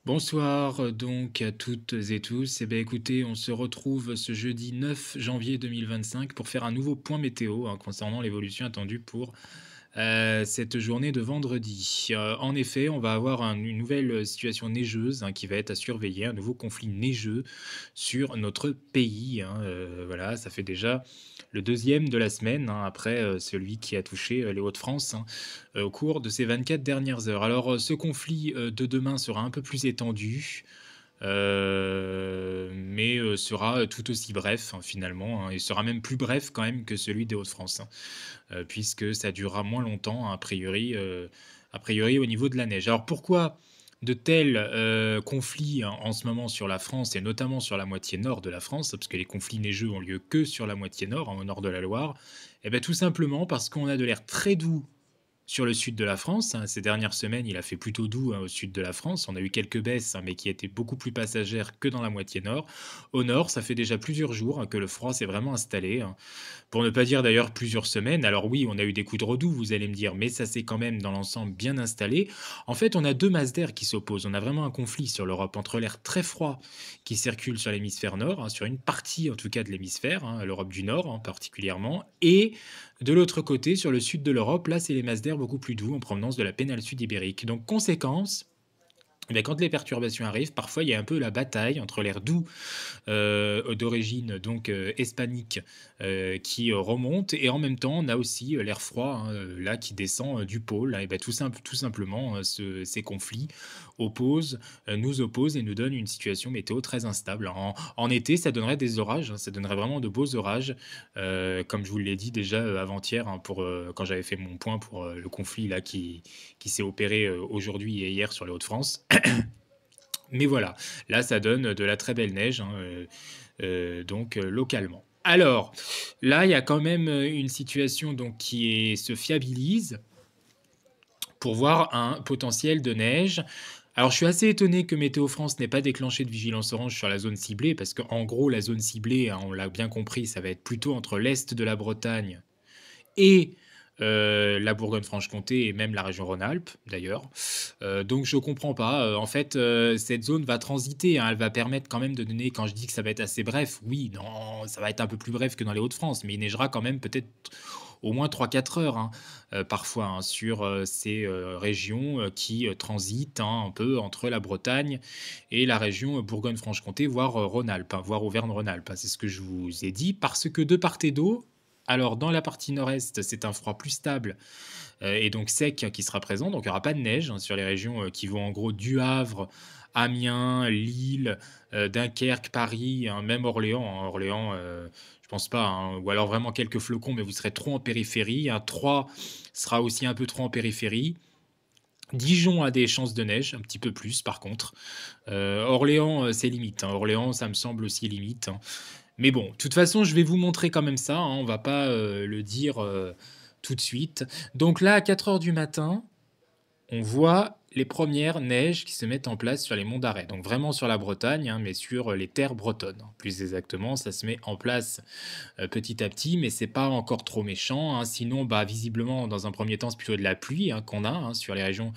Bonsoir donc à toutes et tous. Eh bien écoutez, on se retrouve ce jeudi 9 janvier 2025 pour faire un nouveau point météo concernant l'évolution attendue pour cette journée de vendredi. En effet, on va avoir une nouvelle situation neigeuse qui va être à surveiller, un nouveau conflit neigeux sur notre pays. Voilà, ça fait déjà le deuxième de la semaine après celui qui a touché les Hauts-de-France au cours de ces 24 dernières heures. Alors, ce conflit de demain sera un peu plus étendu. Mais sera tout aussi bref, finalement, et sera même plus bref quand même que celui des Hauts-de-France, puisque ça durera moins longtemps a priori au niveau de la neige. Alors pourquoi de tels, conflits en ce moment sur la France et notamment sur la moitié nord de la France? Parce que les conflits neigeux ont lieu que sur la moitié nord, au nord de la Loire. Et ben tout simplement parce qu'on a de l'air très doux sur le sud de la France, ces dernières semaines, il a fait plutôt doux, au sud de la France. On a eu quelques baisses, mais qui étaient beaucoup plus passagères que dans la moitié nord. Au nord, ça fait déjà plusieurs jours, que le froid s'est vraiment installé, pour ne pas dire d'ailleurs plusieurs semaines. Alors oui, on a eu des coups de redoux, vous allez me dire, mais ça s'est quand même dans l'ensemble bien installé. En fait, on a 2 masses d'air qui s'opposent. On a vraiment un conflit sur l'Europe entre l'air très froid qui circule sur l'hémisphère nord, sur une partie en tout cas de l'hémisphère, l'Europe du Nord, particulièrement, et de l'autre côté, sur le sud de l'Europe, là, c'est les masses d'air beaucoup plus doux en provenance de la péninsule sud ibérique. Donc conséquence, eh bien, quand les perturbations arrivent, parfois il y a un peu la bataille entre l'air doux d'origine donc hispanique, qui remonte, et en même temps, on a aussi l'air froid, là, qui descend du pôle, et bah, tout simplement, ces conflits nous opposent et nous donnent une situation météo très instable. En été, ça donnerait des orages, ça donnerait vraiment de beaux orages, comme je vous l'ai dit déjà avant-hier, quand j'avais fait mon point pour le conflit là qui s'est opéré aujourd'hui et hier sur les Hauts-de-France. Mais voilà, là, ça donne de la très belle neige, donc localement. Alors, là, il y a quand même, une situation donc se fiabilise pour voir un potentiel de neige. Alors, je suis assez étonné que Météo France n'ait pas déclenché de vigilance orange sur la zone ciblée parce qu'en gros, la zone ciblée, on l'a bien compris, ça va être plutôt entre l'est de la Bretagne et la Bourgogne-Franche-Comté et même la région Rhône-Alpes d'ailleurs. Donc je comprends pas, en fait, cette zone va transiter, elle va permettre quand même de donner, quand je dis que ça va être assez bref, oui, non, ça va être un peu plus bref que dans les Hauts-de-France, mais il neigera quand même peut-être au moins 3 4 heures, parfois, sur, ces, régions, qui, transitent, un peu entre la Bretagne et la région, Bourgogne-Franche-Comté, voire, Rhône-Alpes, voire Auvergne-Rhône-Alpes, c'est ce que je vous ai dit. Parce que de part et d'autre, alors dans la partie nord-est, c'est un froid plus stable, et donc sec qui sera présent, donc il y aura pas de neige, sur les régions, qui vont en gros du Havre, Amiens, Lille, Dunkerque, Paris, même Orléans, Orléans, je pense pas, ou alors vraiment quelques flocons, mais vous serez trop en périphérie, Troyes sera aussi un peu trop en périphérie. Dijon a des chances de neige, un petit peu plus par contre. Orléans, c'est limite, Orléans, ça me semble aussi limite, mais bon, de toute façon, je vais vous montrer quand même ça, on va pas, le dire, tout de suite. Donc là, à 4 heures du matin, on voit les premières neiges qui se mettent en place sur les monts d'Arrée. Donc vraiment sur la Bretagne, mais sur les terres bretonnes. Plus exactement, ça se met en place petit à petit, mais c'est pas encore trop méchant, Sinon, bah, visiblement, dans un premier temps, c'est plutôt de la pluie qu'on a sur les régions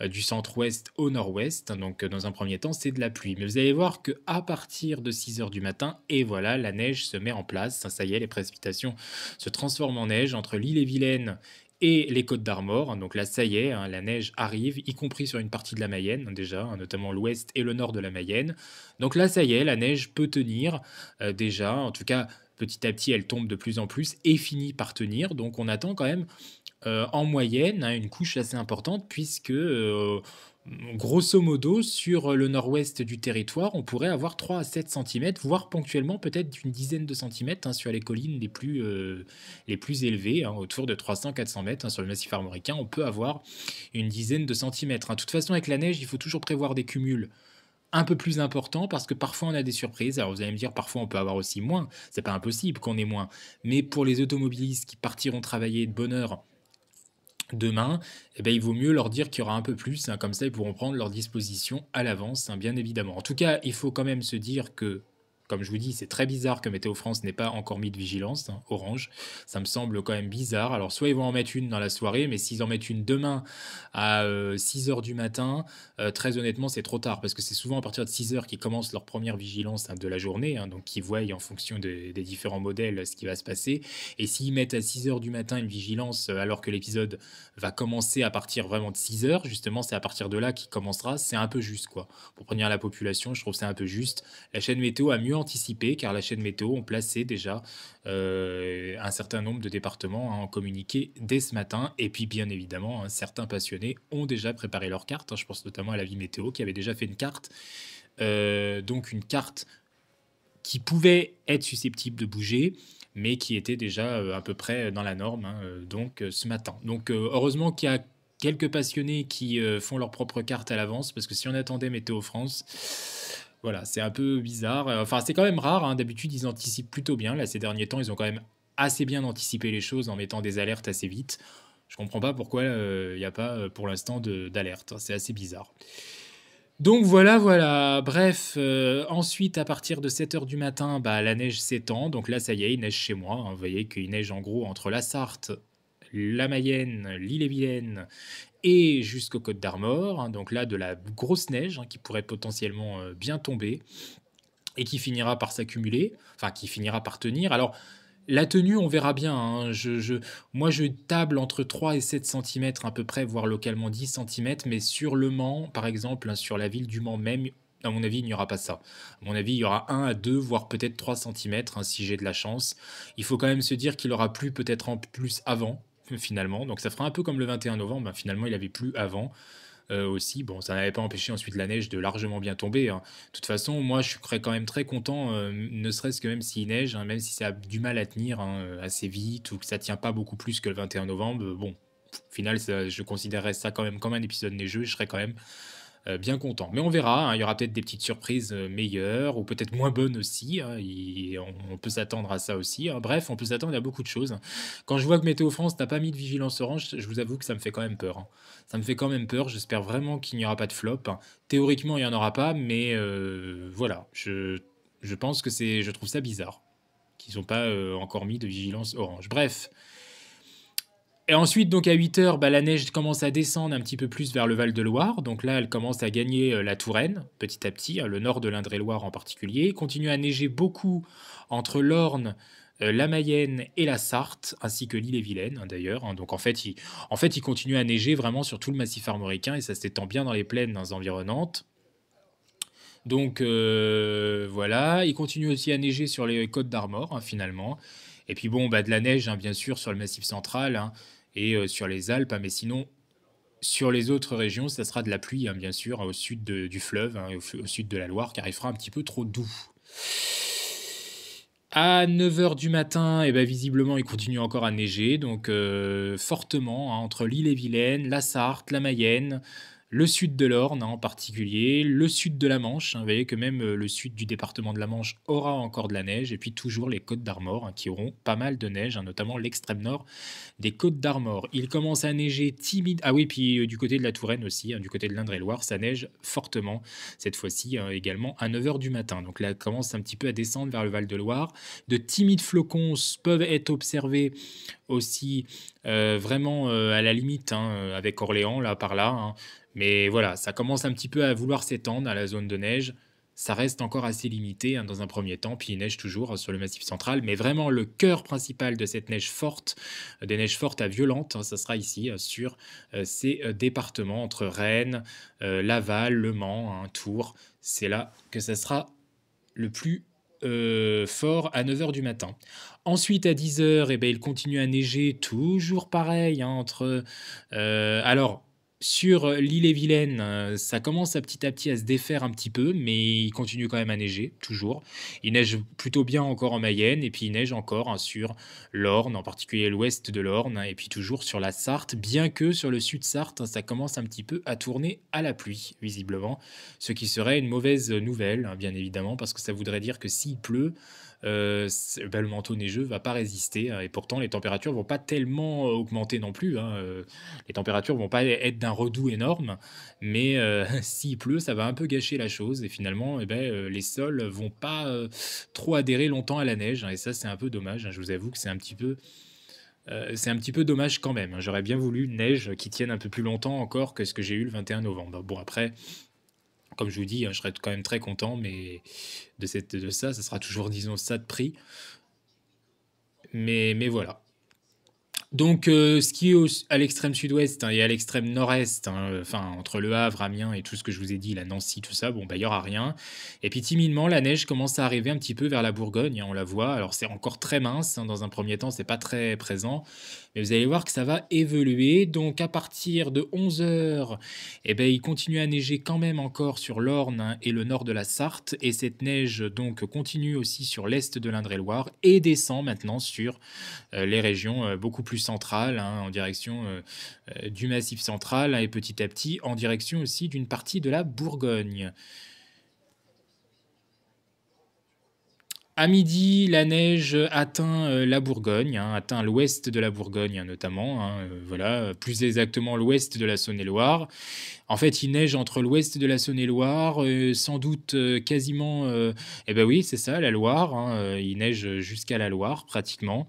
du centre-ouest au nord-ouest. Donc, dans un premier temps, c'est de la pluie. Mais vous allez voir que à partir de 6 heures du matin, et voilà, la neige se met en place. Ça y est, les précipitations se transforment en neige entre l'île-et-Vilaine et les Côtes d'Armor. Donc là, ça y est, la neige arrive, y compris sur une partie de la Mayenne, déjà, notamment l'ouest et le nord de la Mayenne. Donc là, ça y est, la neige peut tenir, déjà. En tout cas, petit à petit, elle tombe de plus en plus et finit par tenir. Donc on attend quand même, en moyenne, une couche assez importante puisque, grosso modo, sur le nord-ouest du territoire, on pourrait avoir 3 à 7 centimètres, voire ponctuellement peut-être une dizaine de centimètres, sur les collines les plus élevées, autour de 300-400 mètres, sur le massif armoricain, on peut avoir une dizaine de centimètres, De toute façon, avec la neige, il faut toujours prévoir des cumuls un peu plus importants parce que parfois on a des surprises. Alors vous allez me dire, parfois on peut avoir aussi moins, c'est pas impossible qu'on ait moins. Mais pour les automobilistes qui partiront travailler de bonne heure demain, eh ben, il vaut mieux leur dire qu'il y aura un peu plus, comme ça ils pourront prendre leurs dispositions à l'avance, bien évidemment. En tout cas, il faut quand même se dire que, comme je vous dis, c'est très bizarre que Météo France n'ait pas encore mis de vigilance, hein, orange. Ça me semble quand même bizarre. Alors, soit ils vont en mettre une dans la soirée, mais s'ils en mettent une demain à 6 heures du matin, très honnêtement, c'est trop tard parce que c'est souvent à partir de 6 heures qu'ils commencent leur première vigilance, hein, de la journée, hein, donc ils voient en fonction des différents modèles ce qui va se passer. Et s'ils mettent à 6 heures du matin une vigilance alors que l'épisode va commencer à partir vraiment de 6 heures, justement, c'est à partir de là qu'il commencera, c'est un peu juste, quoi. Pour prévenir la population, je trouve ça un peu juste. La chaîne météo a mieux anticipé car la chaîne météo ont placé déjà un certain nombre de départements, hein, en communiqué dès ce matin. Et puis, bien évidemment, hein, certains passionnés ont déjà préparé leurs cartes, hein. Je pense notamment à la vie météo qui avait déjà fait une carte. Donc, une carte qui pouvait être susceptible de bouger, mais qui était déjà à peu près dans la norme, hein, ce matin. Donc, heureusement qu'il y a quelques passionnés qui font leur propre carte à l'avance, parce que si on attendait Météo France, voilà, c'est un peu bizarre. Enfin, c'est quand même rare, hein. D'habitude, ils anticipent plutôt bien. Là, ces derniers temps, ils ont quand même assez bien anticipé les choses en mettant des alertes assez vite. Je comprends pas pourquoi il n'y a pas pour l'instant d'alerte, hein. C'est assez bizarre. Donc voilà, voilà. Bref, ensuite, à partir de 7 heures du matin, bah, la neige s'étend. Donc là, ça y est, il neige chez moi, hein. Vous voyez qu'il neige en gros entre la Sarthe, la Mayenne, l'Ille-et-Vilaine et jusqu'aux Côtes-d'Armor, hein. Donc là, de la grosse neige, hein, qui pourrait potentiellement bien tomber et qui finira par s'accumuler, enfin qui finira par tenir. Alors, la tenue, on verra bien, hein. Moi, je table entre 3 et 7 centimètres à peu près, voire localement 10 centimètres. Mais sur le Mans, par exemple, hein, sur la ville du Mans même, à mon avis, il n'y aura pas ça. À mon avis, il y aura 1 à 2, voire peut-être 3 centimètres, hein, si j'ai de la chance. Il faut quand même se dire qu'il aura plu peut-être en plus avant, finalement. Donc ça fera un peu comme le 21 novembre, ben, finalement, il avait plu avant. Aussi, bon, ça n'avait pas empêché ensuite la neige de largement bien tomber, hein. De toute façon, moi, je serais quand même très content, ne serait-ce que même s'il neige, hein, même si ça a du mal à tenir, hein, assez vite ou que ça tient pas beaucoup plus que le 21 novembre, bon, au final, je considérerais ça quand même comme un épisode neigeux, je serais quand même bien content. Mais on verra, hein, il y aura peut-être des petites surprises meilleures ou peut-être moins bonnes aussi, hein, on peut s'attendre à ça aussi, hein. Bref, on peut s'attendre à beaucoup de choses. Quand je vois que Météo France n'a pas mis de vigilance orange, je vous avoue que ça me fait quand même peur, hein. Ça me fait quand même peur. J'espère vraiment qu'il n'y aura pas de flop, hein. Théoriquement, il n'y en aura pas, mais voilà, je pense que je trouve ça bizarre qu'ils n'ont pas encore mis de vigilance orange. Bref. Et ensuite, donc à 8 heures, bah, la neige commence à descendre un petit peu plus vers le Val-de-Loire. Donc là, elle commence à gagner la Touraine, petit à petit, hein, le nord de l'Indre-et-Loire en particulier. Il continue à neiger beaucoup entre l'Orne, la Mayenne et la Sarthe, ainsi que l'Ille-et-Vilaine, hein, d'ailleurs, hein. Donc en fait, il continue à neiger vraiment sur tout le massif armoricain et ça s'étend bien dans les plaines, hein, environnantes. Donc voilà, il continue aussi à neiger sur les côtes d'Armor, hein, finalement. Et puis bon, bah, de la neige, hein, bien sûr, sur le Massif central, hein, et sur les Alpes, hein, mais sinon, sur les autres régions, ça sera de la pluie, hein, bien sûr, hein, au sud du fleuve, hein, et au sud de la Loire, car il fera un petit peu trop doux. À 9 heures du matin, et ben visiblement, il continue encore à neiger, donc fortement, hein, entre l'Ille-et-Vilaine, la Sarthe, la Mayenne, le sud de l'Orne, hein, en particulier, le sud de la Manche, hein. Vous voyez que même le sud du département de la Manche aura encore de la neige, et puis toujours les Côtes d'Armor, hein, qui auront pas mal de neige, hein, notamment l'extrême nord des Côtes d'Armor. Il commence à neiger timide. Ah oui, puis du côté de la Touraine aussi, hein, du côté de l'Indre-et-Loire, ça neige fortement, cette fois-ci également à 9 heures du matin. Donc là, elle commence un petit peu à descendre vers le Val-de-Loire. De timides flocons peuvent être observés aussi, vraiment à la limite, hein, avec Orléans, là, par là, hein. Mais voilà, ça commence un petit peu à vouloir s'étendre à la zone de neige. Ça reste encore assez limité, hein, dans un premier temps, puis il neige toujours, sur le massif central. Mais vraiment, le cœur principal de cette neige forte, des neiges fortes à violentes, hein, ça sera ici, sur ces départements entre Rennes, Laval, Le Mans, hein, Tours. C'est là que ça sera le plus fort à 9 heures du matin. Ensuite, à 10 heures, eh ben, il continue à neiger, toujours pareil, hein, alors, sur l'Ille-et-Vilaine, ça commence à petit à se défaire un petit peu, mais il continue quand même à neiger, toujours. Il neige plutôt bien encore en Mayenne, et puis il neige encore, hein, sur l'Orne, en particulier l'ouest de l'Orne, hein, et puis toujours sur la Sarthe, bien que sur le sud Sarthe, hein, ça commence un petit peu à tourner à la pluie, visiblement, ce qui serait une mauvaise nouvelle, hein, bien évidemment, parce que ça voudrait dire que s'il pleut, le manteau neigeux va pas résister, hein, et pourtant les températures vont pas tellement augmenter non plus, hein, les températures vont pas être d'un redout énorme, mais s'il pleut, ça va un peu gâcher la chose et finalement, les sols vont pas, trop adhérer longtemps à la neige, hein, et ça, c'est un peu dommage, hein. Je vous avoue que c'est un petit peu dommage quand même, hein. J'aurais bien voulu une neige qui tienne un peu plus longtemps encore que ce que j'ai eu le 21 novembre. Bon après, comme je vous dis, hein, je serais quand même très content, mais de ça, ça sera toujours, disons, ça de prix. Mais voilà. Donc, ce qui est à l'extrême sud-ouest, hein, et à l'extrême nord-est, hein, enfin entre Le Havre, Amiens et tout ce que je vous ai dit, la Nancy, tout ça, bon, bah, il y aura rien. Et puis timidement, la neige commence à arriver un petit peu vers la Bourgogne, hein, on la voit. Alors c'est encore très mince, hein, dans un premier temps, c'est pas très présent, mais vous allez voir que ça va évoluer. Donc à partir de 11 h, il continue à neiger quand même encore sur l'Orne, hein, et le nord de la Sarthe. Et cette neige donc continue aussi sur l'est de l'Indre-et-Loire et descend maintenant sur les régions beaucoup plus centrales, hein, en direction du Massif central, hein, et petit à petit en direction aussi d'une partie de la Bourgogne. À midi, la neige atteint la Bourgogne, hein, atteint l'ouest de la Bourgogne, hein, notamment, hein, voilà, plus exactement l'ouest de la Saône-et-Loire. En fait, il neige entre l'ouest de la Saône-et-Loire, sans doute quasiment, eh ben oui, c'est ça, la Loire, hein, il neige jusqu'à la Loire pratiquement.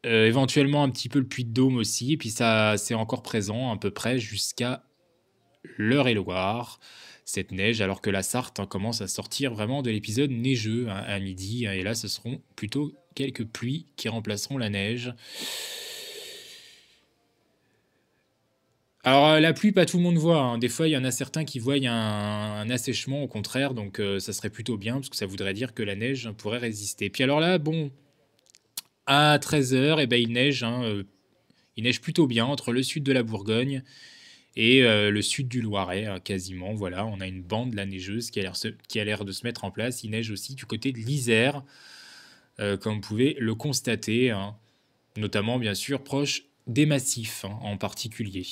Éventuellement un petit peu le Puy-de-Dôme aussi, et puis ça, c'est encore présent à peu près jusqu'à l'Eure-et-Loir, cette neige, alors que la Sarthe, hein, commence à sortir vraiment de l'épisode neigeux, hein, à midi, hein, et là, ce seront plutôt quelques pluies qui remplaceront la neige. Alors, la pluie, pas tout le monde voit, hein. Des fois, il y en a certains qui voient un assèchement, au contraire, donc ça serait plutôt bien, parce que ça voudrait dire que la neige pourrait résister. Puis alors là, bon, à 13 h, il neige plutôt bien entre le sud de la Bourgogne et le sud du Loiret, hein, quasiment. Voilà, on a une bande la neigeuse qui a l'air de se mettre en place. Il neige aussi du côté de l'Isère, comme vous pouvez le constater, hein, notamment bien sûr proche des massifs, hein, en particulier.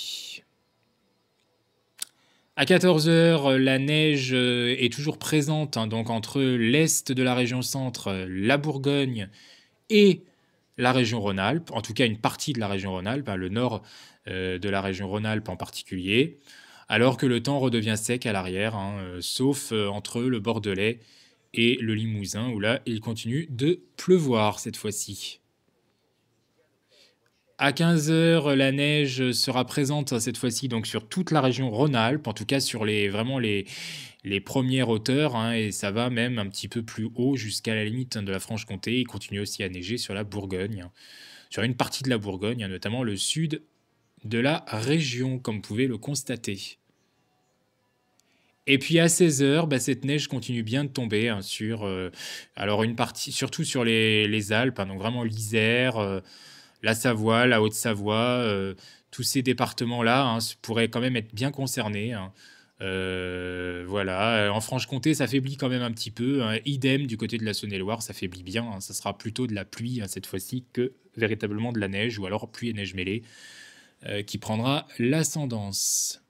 À 14 h, la neige est toujours présente, hein, donc entre l'est de la région centre, la Bourgogne et la région Rhône-Alpes, en tout cas une partie de la région Rhône-Alpes, hein, le nord de la région Rhône-Alpes en particulier, alors que le temps redevient sec à l'arrière, hein, sauf entre le Bordelais et le Limousin, où là, il continue de pleuvoir cette fois-ci. À 15 h, la neige sera présente, hein, cette fois-ci donc sur toute la région Rhône-Alpes, en tout cas sur vraiment les premières hauteurs, hein, et ça va même un petit peu plus haut jusqu'à la limite, hein, de la Franche-Comté. Il continue aussi à neiger sur la Bourgogne, hein, sur une partie de la Bourgogne, hein, notamment le sud de la région, comme vous pouvez le constater. Et puis à 16 h, cette neige continue bien de tomber, hein, alors une partie, surtout sur les Alpes, hein, donc vraiment l'Isère, la Savoie, la Haute-Savoie, tous ces départements-là, hein, pourraient quand même être bien concernés, hein. Voilà, en Franche-Comté, ça faiblit quand même un petit peu, hein. Idem du côté de la Saône-et-Loire, ça faiblit bien, hein. Ça sera plutôt de la pluie, hein, cette fois-ci que véritablement de la neige, ou alors pluie et neige mêlée, qui prendra l'ascendance.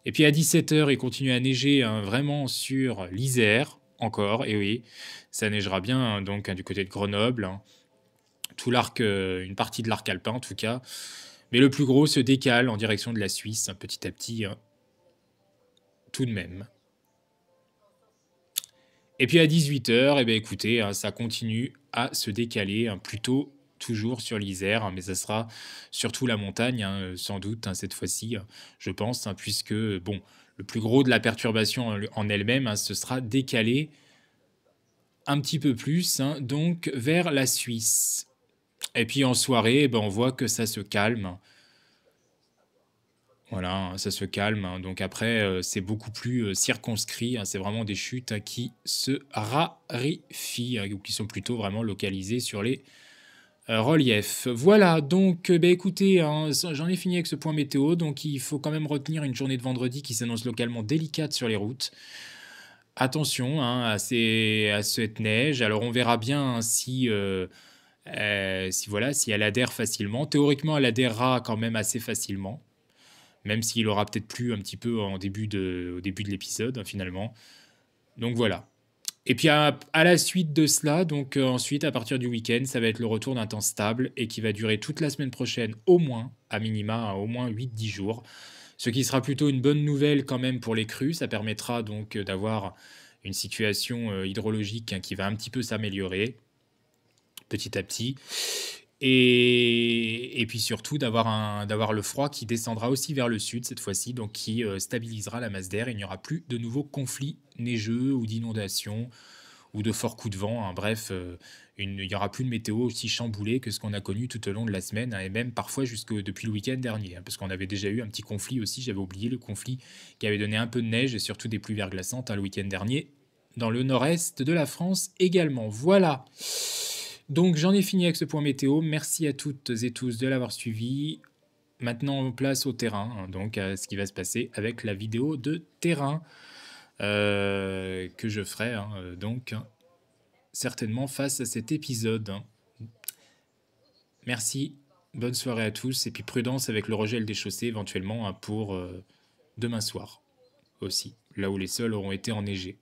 Et puis à 17 h, il continue à neiger, hein, vraiment sur l'Isère, encore, et oui, ça neigera bien, hein, donc, hein, du côté de Grenoble, hein, tout l'arc, une partie de l'arc alpin en tout cas. Mais le plus gros se décale en direction de la Suisse, hein, petit à petit, hein, tout de même. Et puis à 18 h, écoutez, hein, ça continue à se décaler, hein, plutôt toujours sur l'Isère, hein, mais ça sera surtout la montagne, hein, sans doute, hein, cette fois-ci, je pense, hein, puisque bon, le plus gros de la perturbation en elle-même, hein, ce sera décalé un petit peu plus, hein, donc vers la Suisse. Et puis en soirée, on voit que ça se calme. Voilà, hein, ça se calme, hein. Donc après, c'est beaucoup plus circonscrit, hein. C'est vraiment des chutes, hein, qui se raréfient, hein, ou qui sont plutôt vraiment localisées sur les reliefs. Voilà, donc écoutez, hein, j'en ai fini avec ce point météo. Donc il faut quand même retenir une journée de vendredi qui s'annonce localement délicate sur les routes. Attention, hein, à cette neige. Alors on verra bien, hein, si voilà, si elle adhère facilement. Théoriquement, elle adhérera quand même assez facilement, même s'il aura peut-être plu un petit peu au début de l'épisode, hein, finalement. Donc voilà. Et puis à la suite de cela, donc ensuite, à partir du week-end, ça va être le retour d'un temps stable et qui va durer toute la semaine prochaine au moins, à minima, hein, au moins 8 10 jours. Ce qui sera plutôt une bonne nouvelle quand même pour les crues. Ça permettra donc d'avoir une situation hydrologique, hein, qui va un petit peu s'améliorer petit à petit. Et puis surtout d'avoir le froid qui descendra aussi vers le sud cette fois-ci, donc qui stabilisera la masse d'air. Il n'y aura plus de nouveaux conflits neigeux ou d'inondations ou de forts coups de vent, hein. Bref, il n'y aura plus de météo aussi chamboulée que ce qu'on a connu tout au long de la semaine, hein, et même parfois jusque depuis le week-end dernier, hein, parce qu'on avait déjà eu un petit conflit aussi, j'avais oublié le conflit qui avait donné un peu de neige et surtout des pluies verglaçantes, hein, le week-end dernier, dans le nord-est de la France également. Voilà. Donc j'en ai fini avec ce point météo. Merci à toutes et tous de l'avoir suivi. Maintenant, place au terrain, hein, donc à ce qui va se passer avec la vidéo de terrain que je ferai, hein, donc certainement face à cet épisode, hein. Merci, bonne soirée à tous, et puis prudence avec le regel des chaussées éventuellement, hein, pour demain soir aussi, là où les sols auront été enneigés.